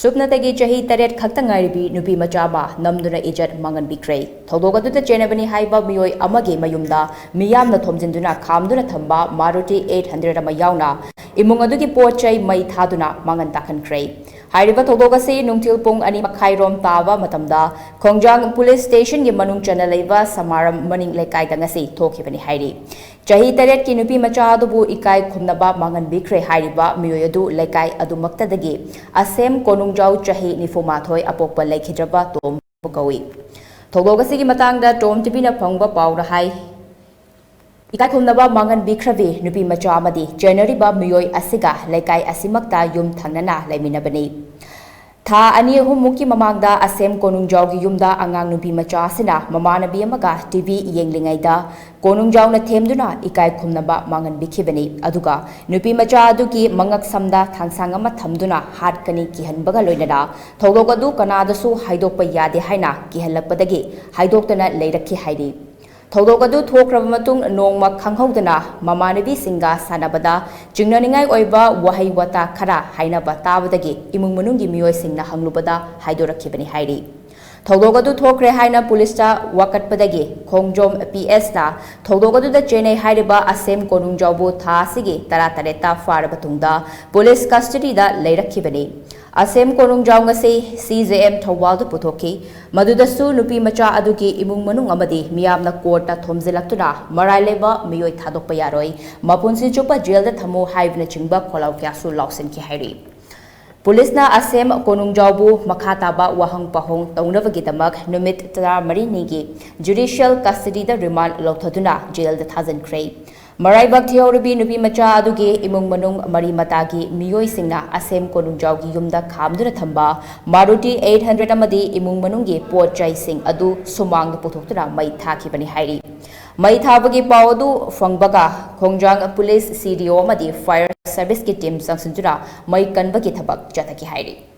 Supnatagi Chahi Taret Khaktangairibi Nupi Macha Namduna Ijat Manganbikre. Thodoga to the Chenariba Haiba Mioi Amage Mayumda, Miyamna Thomzinduna, Kamduna Thamba, Maruti 800 Yaona, Imungaduki Pot-Chei Mei Thaakhre Mangan Takhankre. Hairiba Thodoga say Nungtil Pung Ani Makhairom Tava Matamda, Kongjang Police Station Gimanung Chanaleva, Samaram Maning Lekai Dangasi, Toukhre Hairi. Chahi Taret ki Nupi Macha Dubu Ikai Kumnaba Manganbikre Hairiba Mioyadu Lekai Adumakta Dagi, Asem Konungjau Chahi Nifumathoi Apokpa Lekidraba Tom Bukawi. Thogogasi Matanga TOMTV na Pangba Powder High Ikai Kumnaba Manganbikre Nupi Macha Amadi, Chenariba Mioi Asiga, Lekai Asimakta Yum Tanana Leminabani. Tha ani humuki mamangda asem konungjau gi yumda angang Nupi Macha sina mamanabi amaga TV yenglingaida konungjau na themduna ikai khumnaba manganbikhibani aduga Nupi Macha adugi mangak samda thangsang ama thamduna hatkani kihanbaga loinada thogogadu kanadasu haidokpa yade haina kihalakpadagi haidoktana leirakhi hairi Thougadu Toukhre Nongma Kanghodana, Mamanabi Singa Sanabada, Jingnaningai Oiba, Wahi Wata Kara, Hainaba Tabadagi, Imungi Mio Singna Hanglubada, Haidora Kibani Haidi. Thougadu Toukhre Haina Pulista, Wakat Padagi, Kongjom PS na, Thougadu the Chene Haidiba, Asem Konungjabu, Tasigi, Taratareta, Farabatunda, Police Custody da Leda Kibani. Asem Konungjau ngasi CJM Thawaldu Puthoki, Madudasu Nupi Macha adugi imung manung amadi miyamna courta thomzilaktuna Maraileba Mioi Thadokpa yaroi, Mapunsi chupa jail da thamu haibna chingba kholau kyasu lausin ki hairi. Police na Asem Konungjaubu Makhataba Wahang Pahong Taunavagidamak Numit Mari Nigi, Judicial Custody da Remand Lothaduna jail da Thazan Cray. Maraibak Theorabi Nupi Macha adugi imung manung Mari Matagi Mioi Singna Asem Konungjaugi Yumda Kamduna Thamba Maruti 800 amadi imung manungi Pot-Chei Sing adu Sumang Puthoktura Mei Thaakhre Hairi. Mei Thabagi Pawadu Fangbaga Kongjang Police CDO amadi Fire Service ki team Sangsunjura Mei Kanbagi Thabak Jataki Hairi.